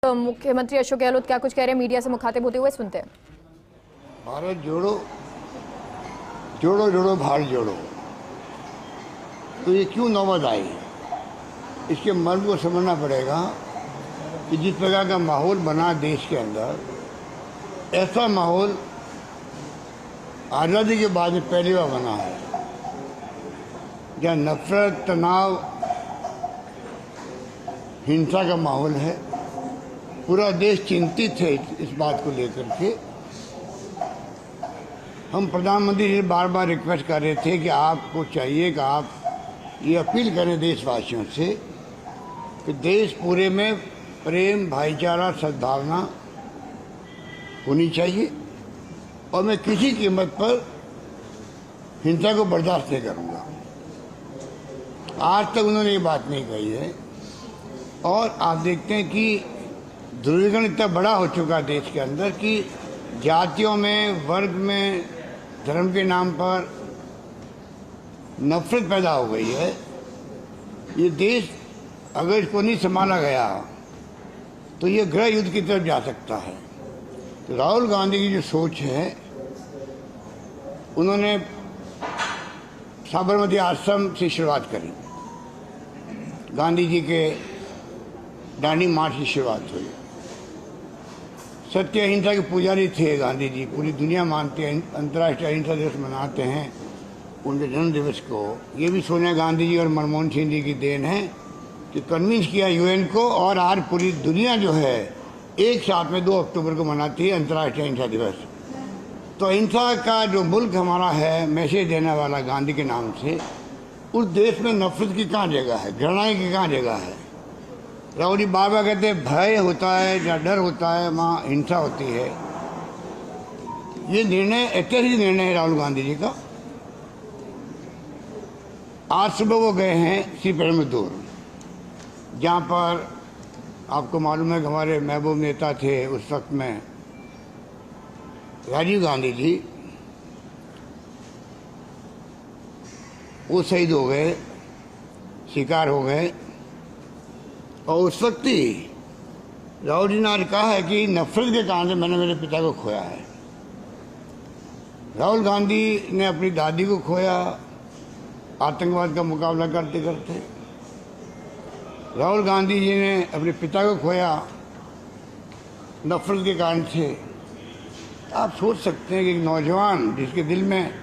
तो मुख्यमंत्री अशोक गहलोत क्या कुछ कह रहे हैं मीडिया से मुखातिब होते हुए, सुनते हैं। भारत जोड़ो जोड़ो जोड़ो भारत जोड़ो, तो ये क्यों नौबत आई? इसके मर्म को समझना पड़ेगा कि जिस प्रकार का माहौल बना देश के अंदर, ऐसा माहौल आज़ादी के बाद में पहली बार बना है, जहाँ नफरत, तनाव, हिंसा का माहौल है। पूरा देश चिंतित है इस बात को लेकर के। हम प्रधानमंत्री जी बार बार रिक्वेस्ट कर रहे थे कि आपको चाहिए कि आप ये अपील करें देशवासियों से कि देश पूरे में प्रेम, भाईचारा, सद्भावना होनी चाहिए और मैं किसी कीमत पर हिंसा को बर्दाश्त नहीं करूंगा। आज तक उन्होंने ये बात नहीं कही है और आप देखते हैं कि ध्रुवीकरण इतना बड़ा हो चुका है देश के अंदर कि जातियों में, वर्ग में, धर्म के नाम पर नफरत पैदा हो गई है। ये देश अगर इसको नहीं संभाला गया तो ये गृह युद्ध की तरफ जा सकता है। तो राहुल गांधी की जो सोच है, उन्होंने साबरमती आश्रम से शुरुआत करी, गांधी जी के दांडी मार्च की शुरुआत हुई। सत्य अहिंसा के पुजारी थे गांधी जी, पूरी दुनिया मानती है, अंतर्राष्ट्रीय अहिंसा दिवस मनाते हैं उनके जन्म दिवस को। ये भी सोनिया गांधी जी और मनमोहन सिंह जी की देन है कि कन्विंस किया यूएन को, और आज पूरी दुनिया जो है एक साथ में 2 अक्टूबर को मनाती है अंतर्राष्ट्रीय अहिंसा दिवस। तो अहिंसा का जो मुल्क हमारा है, मैसेज देने वाला गांधी के नाम से, उस देश में नफरत की कहाँ जगह है, घृणा की कहाँ जगह है? राहुल जी बाबा कहते हैं भय होता है, जहाँ डर होता है वहाँ हिंसा होती है। ये निर्णय ऐतिहासिक निर्णय है राहुल गांधी जी का। आज सुबह वो गए हैं श्रीपेरुम्बदूर, जहाँ पर आपको मालूम है कि हमारे महबूब नेता थे उस वक्त में राजीव गांधी जी, वो शहीद हो गए, शिकार हो गए। और उस वक्त ही राहुल जी ने आज कहा है कि नफरत के कारण से मैंने मेरे पिता को खोया है। राहुल गांधी ने अपनी दादी को खोया आतंकवाद का मुकाबला करते करते। राहुल गांधी जी ने अपने पिता को खोया नफरत के कारण से। आप सोच सकते हैं कि एक नौजवान जिसके दिल में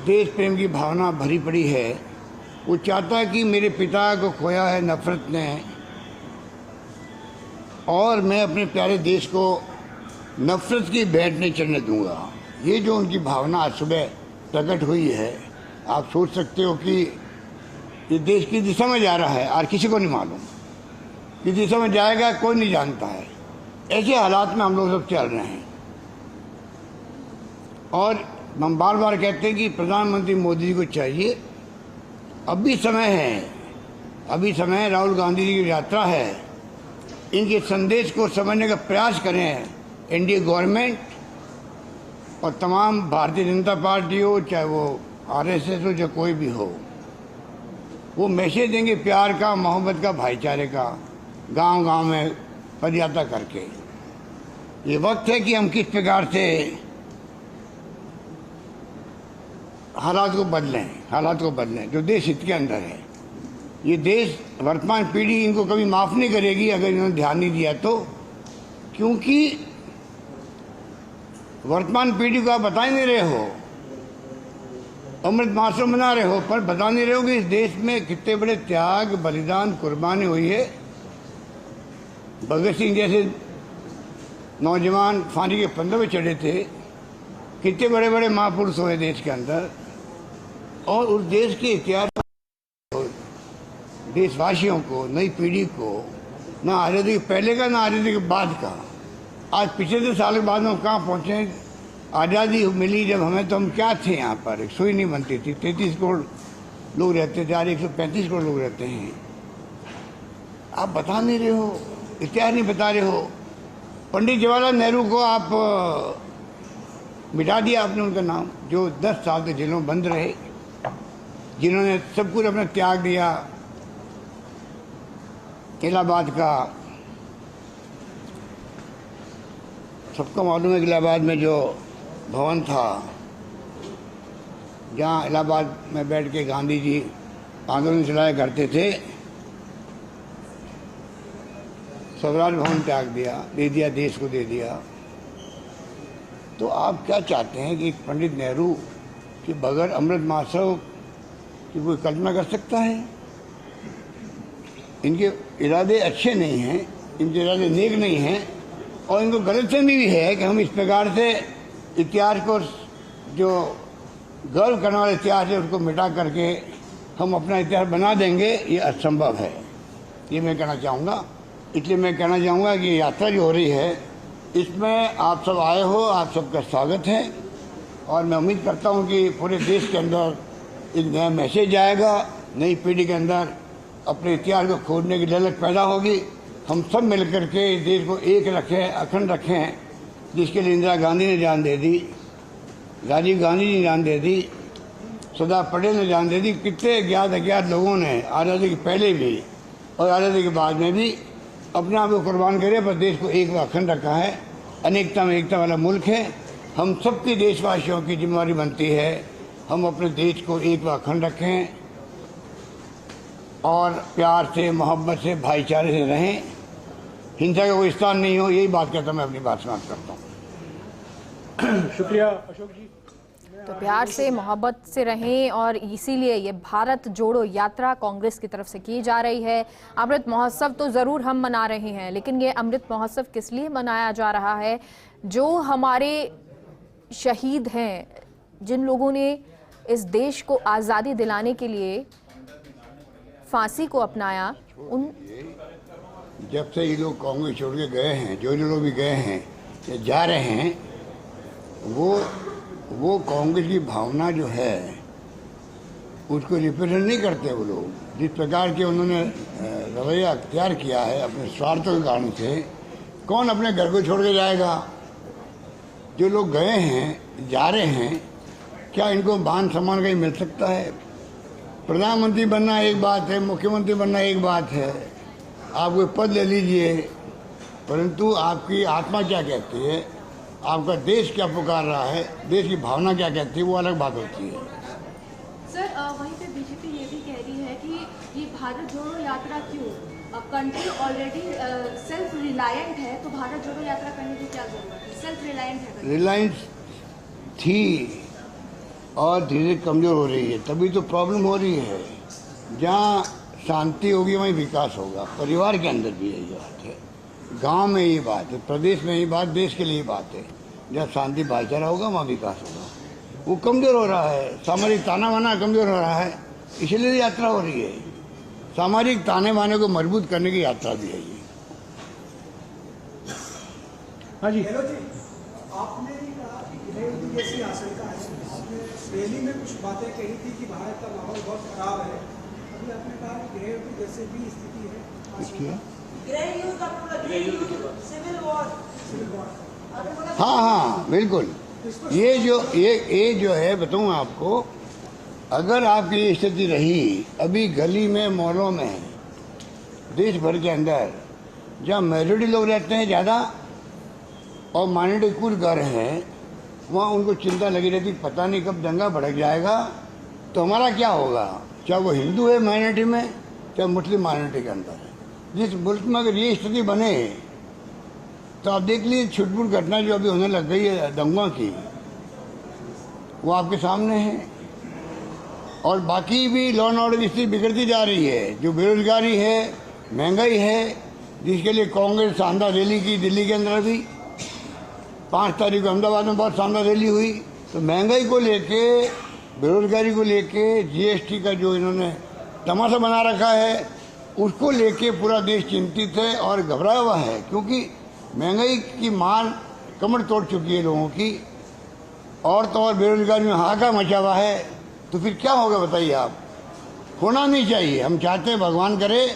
देश प्रेम की भावना भरी पड़ी है, वो चाहता है कि मेरे पिता को खोया है नफरत ने, और मैं अपने प्यारे देश को नफरत की भेंट नहीं चढ़ने दूंगा। ये जो उनकी भावना आज सुबह प्रकट हुई है, आप सोच सकते हो कि ये देश किस दिशा में जा रहा है और किसी को नहीं मालूम। किस दिशा में जाएगा कोई नहीं जानता है। ऐसे हालात में हम लोग सब चल रहे हैं और हम बार बार कहते हैं कि प्रधानमंत्री मोदी जी को चाहिए, अभी समय है, अभी समय है, राहुल गांधी जी की यात्रा है, इनके संदेश को समझने का प्रयास करें। एनडीए गवर्नमेंट और तमाम भारतीय जनता पार्टी हो, चाहे वो आरएसएस हो, चाहे कोई भी हो, वो मैसेज देंगे प्यार का, मोहब्बत का, भाईचारे का, गांव गांव में पदयात्रा करके। ये वक्त है कि हम किस प्रकार से हालात को बदलें जो देश हित के अंदर है। ये देश, वर्तमान पीढ़ी इनको कभी माफ़ नहीं करेगी अगर इन्होंने ध्यान नहीं दिया तो, क्योंकि वर्तमान पीढ़ी को आप बता ही नहीं रहे हो, अमृत महोत्सव मना रहे हो, पर बता नहीं रहे हो कि इस देश में कितने बड़े त्याग, बलिदान, कुर्बानी हुई है। भगत सिंह जैसे नौजवान फांसी के फंदे पे चढ़े थे, कितने बड़े बड़े महापुरुष हुए देश के अंदर, और उस देश के इतिहास देशवासियों को, नई पीढ़ी को, ना आज़ादी के पहले का ना आज़ादी के बाद का, आज पिछले 2 साल के बाद में हम कहाँ पहुँचे। आज़ादी मिली जब हमें, तो हम क्या थे यहाँ पर? एक सुई नहीं बनती थी, 33 करोड़ लोग रहते थे, आज 135 करोड़ लोग रहते हैं। आप बता नहीं रहे हो, इतिहास नहीं बता रहे हो। पंडित जवाहरलाल नेहरू को आप मिटा दिया आपने, उनका नाम, जो 10 साल तक जेलों में बंद रहे, जिन्होंने सब कुछ अपना त्याग दिया, इलाहाबाद का सबको मालूम है कि इलाहाबाद में जो भवन था, जहाँ इलाहाबाद में बैठ के गांधी जी आंदोलन चलाया करते थे, स्वराज भवन त्याग दिया, दे दिया, देश को दे दिया। तो आप क्या चाहते हैं कि पंडित नेहरू के बगैर अमृत महोत्सव की कोई कल्पना कर सकता है? इनके इरादे अच्छे नहीं हैं, इनके इरादे नेक नहीं हैं, और इनको गलतफहमी भी है कि हम इस प्रकार से इतिहास को, जो गर्व करने वाला इतिहास है, उसको मिटा करके हम अपना इतिहास बना देंगे। ये असंभव है, ये मैं कहना चाहूँगा। इसलिए मैं कहना चाहूँगा कि यात्रा जो हो रही है, इसमें आप सब आए हो, आप सबका स्वागत है, और मैं उम्मीद करता हूँ कि पूरे देश के अंदर एक नया मैसेज आएगा, नई पीढ़ी के अंदर अपने इतिहास को खोजने की ललक पैदा होगी। हम सब मिलकर के इस देश को एक रखें, अखंड रखें, जिसके लिए इंदिरा गांधी ने जान दे दी, राजीव गांधी ने जान दे दी, सरदार पटेल ने जान दे दी। कितने ज्ञात अज्ञात लोगों ने आज़ादी के पहले भी और आज़ादी के बाद में भी अपने आप को कुर्बान करे, पर देश को एक व अखंड रखा है। अनेकता में एकता वाला मुल्क है। हम सबके देशवासियों की जिम्मेदारी बनती है हम अपने देश को एक व अखंड रखें और प्यार से, मोहब्बत से, भाईचारे से रहें, हिंसा का कोई स्थान नहीं हो। यही बात कहता मैं अपनी बात समाप्त करता हूँ। शुक्रिया अशोक जी। तो प्यार से, मोहब्बत से रहें, और इसीलिए ये भारत जोड़ो यात्रा कांग्रेस की तरफ से की जा रही है। अमृत महोत्सव तो ज़रूर हम मना रहे हैं, लेकिन ये अमृत महोत्सव किस लिए मनाया जा रहा है? जो हमारे शहीद हैं, जिन लोगों ने इस देश को आज़ादी दिलाने के लिए फांसी को अपनाया, उन जब से ये लोग कांग्रेस छोड़ के गए हैं, जो लोग भी गए हैं या जा रहे हैं, वो कांग्रेस की भावना जो है उसको रिप्रेजेंट नहीं करते। वो लोग जिस प्रकार के उन्होंने रवैया अख्तियार किया है अपने स्वार्थों के कारण से, कौन अपने घर को छोड़ के जाएगा? जो लोग गए हैं, जा रहे हैं, क्या इनको मान सम्मान कहीं मिल सकता है? प्रधानमंत्री बनना एक बात है, मुख्यमंत्री बनना एक बात है, आप कोई पद ले लीजिए, परंतु आपकी आत्मा क्या कहती है, आपका देश क्या पुकार रहा है, देश की भावना क्या कहती है, वो अलग बात होती है। सर वहीं पे बीजेपी ये भी कह रही है कि ये भारत जोड़ो यात्रा क्यों? कंट्री ऑलरेडी सेल्फ रिलायंट है, तो भारत जोड़ो यात्रा करने की क्या जरूरत है? सेल्फ रिलायंट है। रिलायंस थी और धीरे कमज़ोर हो रही है, तभी तो प्रॉब्लम हो रही है। जहाँ शांति होगी वहीं विकास होगा। परिवार के अंदर भी यही बात है, गांव में ये बात है, प्रदेश में ये बात, देश के लिए बात है। जब शांति भाईचारा होगा वहाँ विकास होगा। वो कमज़ोर हो रहा है, सामाजिक ताना बाना कमज़ोर हो रहा है, इसलिए यात्रा हो रही है। सामाजिक ताने बाने को मजबूत करने की यात्रा भी है ये। हाँ जी। आपने कहा कि गृह युद्ध जैसी आशंका है। आपने रैली में कुछ बातें कही थी कि भारत का माहौल बहुत खराब है। अभी आपने कहा कि गृह युद्ध जैसे भी स्थिति है। Civil war. हाँ, बिल्कुल। ये जो है बताऊँ आपको, अगर आपकी ये स्थिति रही, अभी गली में, मॉलों में, देश भर के अंदर जहाँ मेजॉरिटी लोग रहते हैं ज़्यादा और माइनॉरिटी कुछ घर हैं, वहाँ उनको चिंता लगी रहती, पता नहीं कब दंगा भड़क जाएगा तो हमारा क्या होगा। चाहे वो हिंदू है माइनॉरिटी में, चाहे मुस्लिम माइनॉरिटी के अंदर है। जिस मुल्क में अगर ये स्थिति बने तो आप देख लीजिए, छुटपुट घटना जो अभी होने लग गई है दंगों की, वो आपके सामने है। और बाकी भी लॉ एंड ऑर्डर की स्थिति बिगड़ती जा रही है। जो बेरोजगारी है, महंगाई है, जिसके लिए कांग्रेस शानदार रैली की दिल्ली के अंदर भी 5 तारीख को अहमदाबाद में बहुत शानदार रैली हुई। तो महंगाई को लेके, बेरोजगारी को लेके, जीएसटी का जो इन्होंने तमाशा बना रखा है, उसको लेके पूरा देश चिंतित है और घबराया हुआ है, क्योंकि महंगाई की मार कमर तोड़ चुकी है लोगों की। और तो और बेरोजगारी में हाहाकार मचा हुआ है, तो फिर क्या होगा बताइए आप। होना नहीं चाहिए। हम चाहते हैं भगवान करे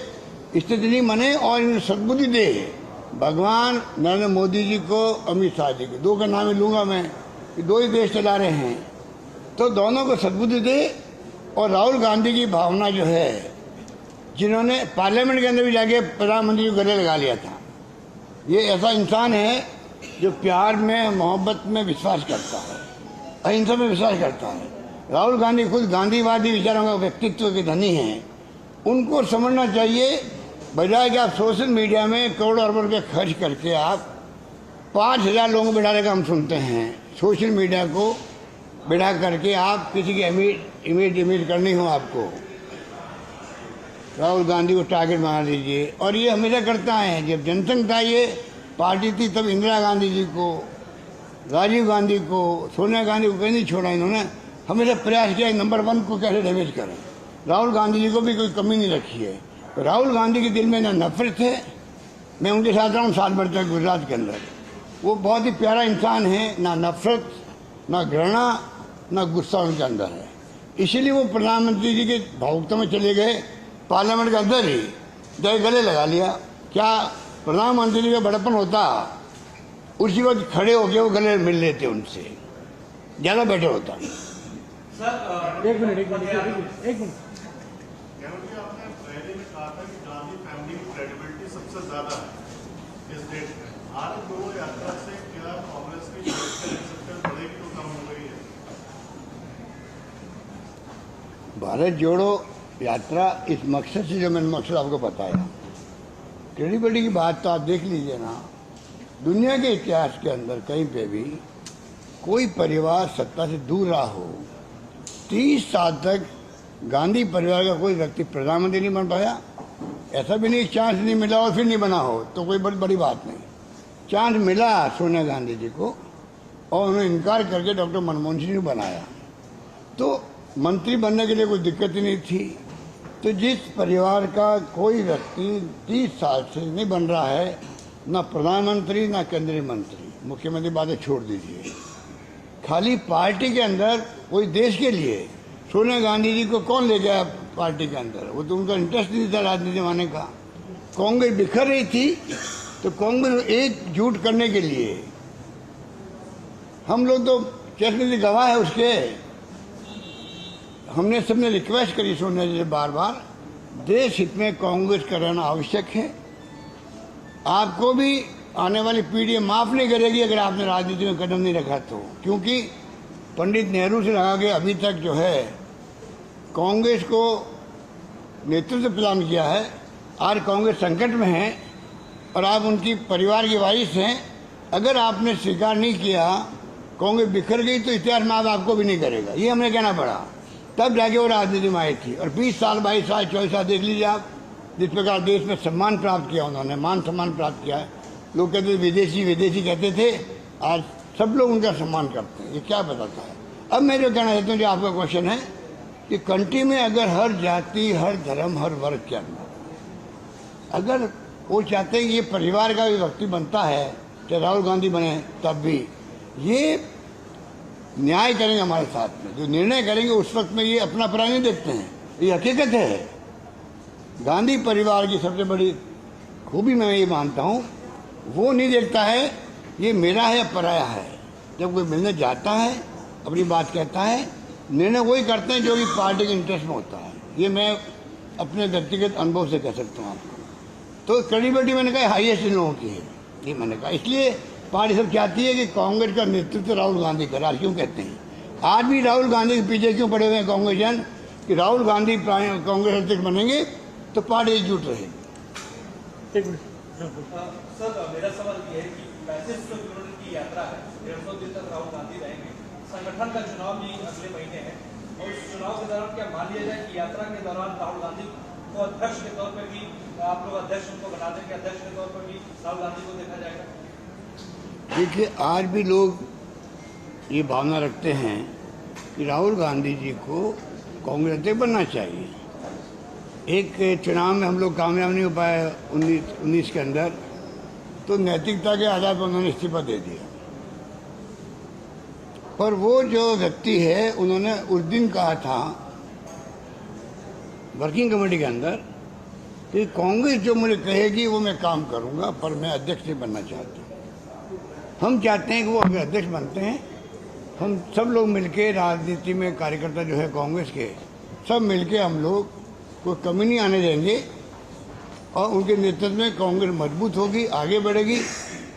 स्थिति नहीं बने और इन्हें सद्बुद्धि दे भगवान नरेंद्र मोदी जी को, अमित शाह जी को, दो का नाम ही लूँगा मैं कि दो ही देश चला रहे हैं, तो दोनों को सद्बुद्धि दे। और राहुल गांधी की भावना जो है, जिन्होंने पार्लियामेंट के अंदर भी जाके प्रधानमंत्री को गले लगा लिया था, ये ऐसा इंसान है जो प्यार में मोहब्बत में विश्वास करता है, अहिंसा में विश्वास करता है। राहुल गांधी खुद गांधीवादी विचारों का व्यक्तित्व के धनी हैं। उनको समझना चाहिए, बजाय कि आप सोशल मीडिया में करोड़ों अरबों रुपये खर्च करके आप 5,000 लोगों को बिठाने का हम सुनते हैं। सोशल मीडिया को बिठा करके आप किसी की इमेज करनी हो आपको, राहुल गांधी को टारगेट बना लीजिए। और ये हमेशा करता है। जब जनसंघ था ये पार्टी थी, तब इंदिरा गांधी जी को, राजीव गांधी को, सोनिया गांधी को कहीं नहीं छोड़ा इन्होंने। हमेशा प्रयास किया नंबर 1 को कैसे डैमेज करें। राहुल गांधी जी को भी कोई कमी नहीं रखी है। तो राहुल गांधी के दिल में ना नफरत है। मैं उनके साथ रहा हूँ 7 वर्ष तक गुजरात के अंदर। वो बहुत ही प्यारा इंसान है, ना नफरत, ना घृणा, ना गुस्सा उनके अंदर है। इसीलिए वो प्रधानमंत्री जी के भावुकता में चले गए, पार्लियामेंट के अंदर ही जाके गले लगा लिया। क्या प्रधानमंत्री जी का बड़प्पन होता, उसी वक्त खड़े होकर वो गले मिल लेते उनसे, ज़्यादा बेटर होता। एक मिनट आपने पहले में कहा था कि गांधी फैमिली की क्रेडिबिलिटी सबसे ज्यादा है इस देश में। भारत जोड़ो यात्रा से क्या कांग्रेस की बढ़ेगी तो कम हो गई है? भारत जोड़ो यात्रा इस मकसद से, जो मैंने मकसद आपको बताया, क्रेडिबिलिटी की बात तो आप देख लीजिए ना। दुनिया के इतिहास के अंदर कहीं पे भी कोई परिवार सत्ता से दूर रहा हो, 30 साल तक गांधी परिवार का कोई व्यक्ति प्रधानमंत्री नहीं बन पाया। ऐसा भी नहीं चांस नहीं मिला और फिर नहीं बना हो तो कोई बड़ी बात नहीं। चांस मिला सोनिया गांधी जी को और उन्होंने इनकार करके डॉक्टर मनमोहन सिंह को बनाया, तो मंत्री बनने के लिए कोई दिक्कत ही नहीं थी। तो जिस परिवार का कोई व्यक्ति 30 साल से नहीं बन रहा है, ना प्रधानमंत्री ना केंद्रीय मंत्री, मुख्यमंत्री बातें छोड़ दीजिए, खाली पार्टी के अंदर कोई देश के लिए सोनिया गांधी जी को कौन ले गया पार्टी के अंदर? वो तो उनका इंटरेस्ट नहीं था राजनीति माने का। कांग्रेस बिखर रही थी तो कांग्रेस एकजुट करने के लिए हम लोग तो चश्मे गवाह है उसके। हमने सबने रिक्वेस्ट करी सोनिया जी से बार बार, देश हित में कांग्रेस का रहना आवश्यक है। आपको भी आने वाली पीढ़ी माफ़ नहीं करेगी अगर आपने राजनीति में कदम नहीं रखा तो, क्योंकि पंडित नेहरू से लगा के अभी तक जो है कांग्रेस को नेतृत्व प्रदान किया है। आज कांग्रेस संकट में है और आप उनकी परिवार की वारिस हैं। अगर आपने स्वीकार नहीं किया, कांग्रेस बिखर गई तो इतिहास माफ आपको भी नहीं करेगा। ये हमें कहना पड़ा, तब जाके वो राजनीति में आई थी। और 20 साल 22 साल 24 साल देख लीजिए आप, जिस प्रकार देश में सम्मान प्राप्त किया उन्होंने, मान सम्मान प्राप्त किया है। लोग कहते थे विदेशी विदेशी कहते थे, आज सब लोग उनका सम्मान करते हैं। ये क्या बताता है? अब मैं जो कहना चाहता हूँ, जो आपका क्वेश्चन है कि कंट्री में अगर हर जाति, हर धर्म, हर वर्ग के अंदर अगर वो चाहते हैं कि ये परिवार का भी व्यक्ति बनता है, चाहे राहुल गांधी बने, तब भी ये न्याय करेंगे हमारे साथ में। जो निर्णय करेंगे उस वक्त में ये अपना पराय नहीं देखते हैं, ये हकीकत है। गांधी परिवार की सबसे बड़ी खूबी मैं ये मानता हूँ, वो नहीं देखता है ये मेरा है या पराया है। जब कोई मिलने जाता है, अपनी बात कहता है, निर्णय वही करते हैं जो कि पार्टी के इंटरेस्ट में होता है। ये मैं अपने व्यक्तिगत अनुभव से कह सकता हूँ आपको। तो क्रेडिबिलिटी मैंने कहा हाईएस्ट इन लोगों की है, ये मैंने कहा। इसलिए पार्टी सब चाहती है कि कांग्रेस का नेतृत्व राहुल गांधी करे। आज क्यों कहते हैं, आज भी राहुल गांधी के पीछे क्यों पड़े हुए हैं कांग्रेसियन कि राहुल गांधी कांग्रेस अध्यक्ष बनेंगे तो पार्टी एकजुट रहेगी। एक मिनट सर, मेरा सवाल ये है कि 35 किलोमीटर की यात्रा है, 150 दिन तक राहुल गांधी रहेंगे। संगठन का चुनाव भी अगले महीने है और उस चुनाव के दौरान क्या मान लिया जाए कि यात्रा के दौरान राहुल गांधी को अध्यक्ष के तौर पर भी आप लोग अध्यक्ष उनको बना देंगे, अध्यक्ष के तौर पर भी राहुल गांधी को देखा जाएगा? देखिए, आज भी लोग ये भावना रखते हैं कि राहुल गांधी जी को कांग्रेस अध्यक्ष बनना चाहिए। एक चुनाव में हम लोग कामयाब नहीं हो पाए 19 के अंदर, तो नैतिकता के आधार पर उन्होंने इस्तीफा दे दिया। पर वो जो व्यक्ति है, उन्होंने उस दिन कहा था वर्किंग कमेटी के अंदर कि कांग्रेस जो मुझे कहेगी वो मैं काम करूंगा, पर मैं अध्यक्ष नहीं बनना चाहता। हम चाहते हैं कि वो अगर अध्यक्ष बनते हैं, हम सब लोग मिलके राजनीति में कार्यकर्ता जो है कांग्रेस के, सब मिलके हम लोग कोई कमी नहीं आने देंगे और उनके नेतृत्व में कांग्रेस मजबूत होगी, आगे बढ़ेगी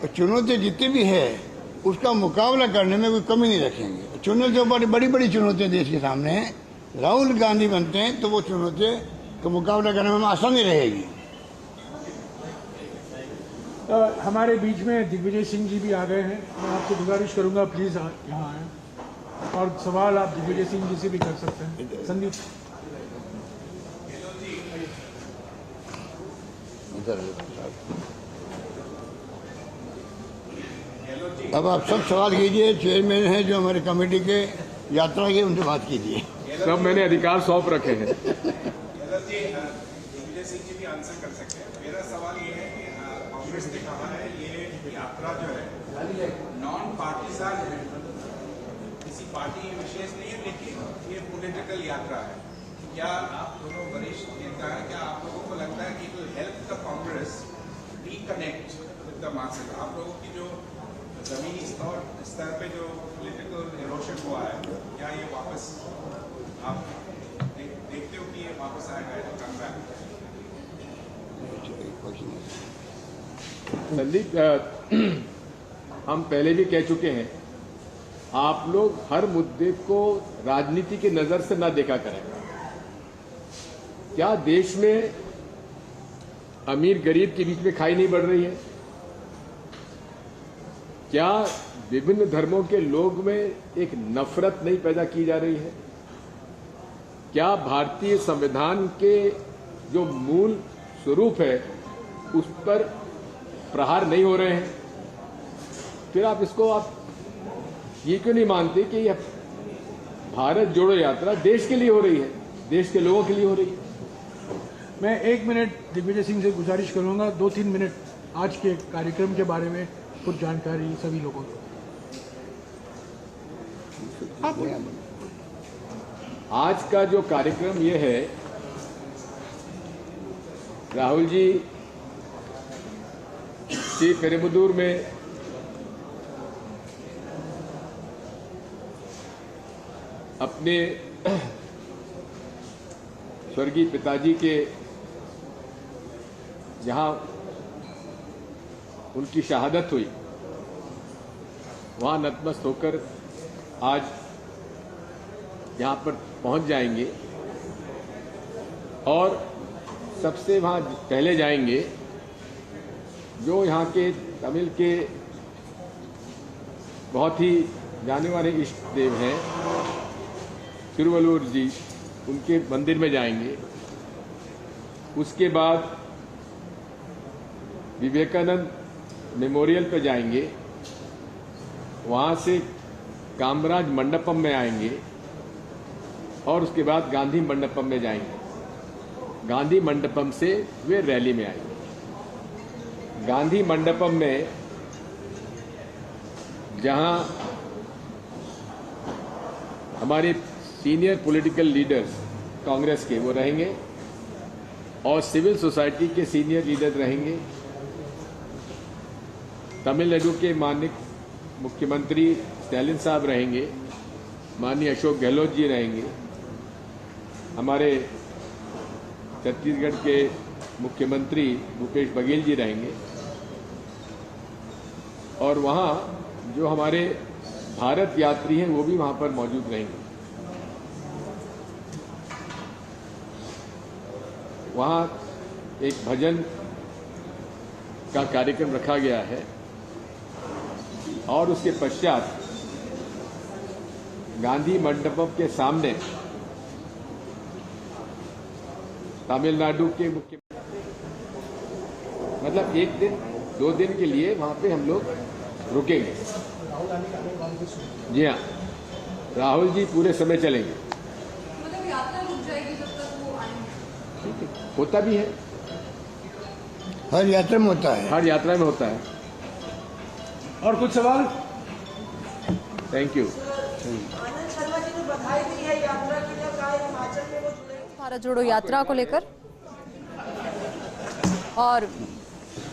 और चुनौती जितनी भी है उसका मुकाबला करने में कोई कमी नहीं रखेंगे। चुनौतियों पर बड़ी बड़ी चुनौतियां देश के सामने हैं। राहुल गांधी बनते हैं तो वो चुनौतियों का मुकाबला करने में आसानी रहेगी। हमारे बीच में दिग्विजय सिंह जी भी आ गए हैं। मैं आपसे गुजारिश करूंगा प्लीज़ यहाँ आएँ और सवाल आप दिग्विजय सिंह जी से भी कर सकते हैं। संदीप अब आप सब सवाल कीजिए। चेयरमैन हैं जो हमारे कमेटी के यात्रा के, उनसे बात कीजिए। सब मैंने अधिकार सौंप रखे हैं। दिग्विजय सिंह जी भी आंसर कर सकते हैं। मेरा सवाल ये है कि कांग्रेस ने कहा है ये यात्रा जो है नॉन पार्टीजान है, किसी पार्टी विशेष नहीं है, लेकिन ये पॉलिटिकल यात्रा है। क्या आप दोनों वरिष्ठ नेता हैं, क्या आप लोगों को लगता है कि it will help the Congress reconnect with the masses? आप लोगों की जो जमीनी स्तर पे जो पॉलिटिकल इरोशन हुआ है, क्या ये वापस आप देखते हो कि ये वापस आएगा? संदीप, हम पहले भी कह चुके हैं, आप लोग हर मुद्दे को राजनीति की नजर से ना देखा करें। क्या देश में अमीर गरीब के बीच में खाई नहीं बढ़ रही है? क्या विभिन्न धर्मों के लोग में एक नफरत नहीं पैदा की जा रही है? क्या भारतीय संविधान के जो मूल स्वरूप है उस पर प्रहार नहीं हो रहे हैं? फिर आप ये क्यों नहीं मानते कि यह भारत जोड़ो यात्रा देश के लिए हो रही है, देश के लोगों के लिए हो रही है? मैं 1 मिनट दिग्विजय सिंह से गुजारिश करूंगा, 2-3 मिनट आज के कार्यक्रम के बारे में कुछ जानकारी सभी लोगों को। आज का जो कार्यक्रम ये है, राहुल जी श्री पेरुंबदूर में अपने स्वर्गीय पिताजी के जहां उनकी शहादत हुई, वहां नतमस्तक होकर आज यहां पर पहुंच जाएंगे और सबसे वहां पहले जाएंगे जो यहाँ के तमिल के बहुत ही जाने वाले इष्ट देव हैं तिरुवल्लुवर जी, उनके मंदिर में जाएंगे। उसके बाद विवेकानंद मेमोरियल पर जाएंगे, वहाँ से कामराज मंडपम में आएंगे और उसके बाद गांधी मंडपम में जाएंगे। गांधी मंडपम से वे रैली में आएंगे। गांधी मंडपम में जहां हमारे सीनियर पॉलिटिकल लीडर्स कांग्रेस के वो रहेंगे और सिविल सोसाइटी के सीनियर लीडर रहेंगे। तमिलनाडु के माननीय मुख्यमंत्री स्टालिन साहब रहेंगे, माननीय अशोक गहलोत जी रहेंगे, हमारे छत्तीसगढ़ के मुख्यमंत्री भूपेश बघेल जी रहेंगे और वहाँ जो हमारे भारत यात्री हैं वो भी वहाँ पर मौजूद रहेंगे। वहाँ एक भजन का कार्यक्रम रखा गया है और उसके पश्चात गांधी मंडपम के सामने तमिलनाडु के मुख्य मतलब 1 दिन 2 दिन के लिए वहां पे हम लोग रुकेंगे। जी हाँ, राहुल जी पूरे समय चलेंगे। मतलब यात्रा रुक जाएगी जब तक वो आएंगे? ठीक है, होता भी है, हर यात्रा में होता है। हर यात्रा में होता है। और कुछ सवाल? Thank you. आनंद शर्मा जी ने बधाई दी है यात्रा के लिए, कहा हिमाचल में वो जुड़ेंगे भारत जोड़ो यात्रा को लेकर। और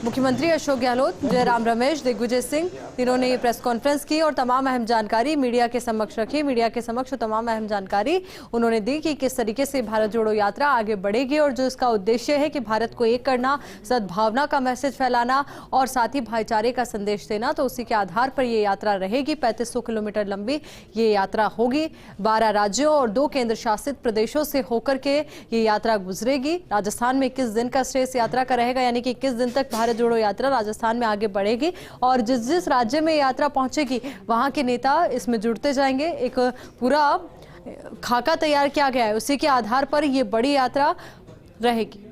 मुख्यमंत्री अशोक गहलोत, जयराम रमेश, दिग्विजय सिंह इन्होंने ये प्रेस कॉन्फ्रेंस की और तमाम अहम जानकारी मीडिया के समक्ष रखी। मीडिया के समक्ष तमाम अहम जानकारी उन्होंने दी कि किस तरीके से भारत जोड़ो यात्रा आगे बढ़ेगी और जो इसका उद्देश्य है कि भारत को एक करना, सद्भावना का मैसेज फैलाना और साथ ही भाईचारे का संदेश देना, तो उसी के आधार पर ये यात्रा रहेगी। 3500 किलोमीटर लंबी ये यात्रा होगी। 12 राज्यों और 2 केंद्र शासित प्रदेशों से होकर के ये यात्रा गुजरेगी। राजस्थान में 21 दिन का श्रेय इस यात्रा का रहेगा, यानी कि 21 दिन तक भारत जोड़ो यात्रा राजस्थान में आगे बढ़ेगी और जिस जिस राज्य में यात्रा पहुंचेगी वहां के नेता इसमें जुड़ते जाएंगे। एक पूरा खाका तैयार किया गया है, उसी के आधार पर ये बड़ी यात्रा रहेगी।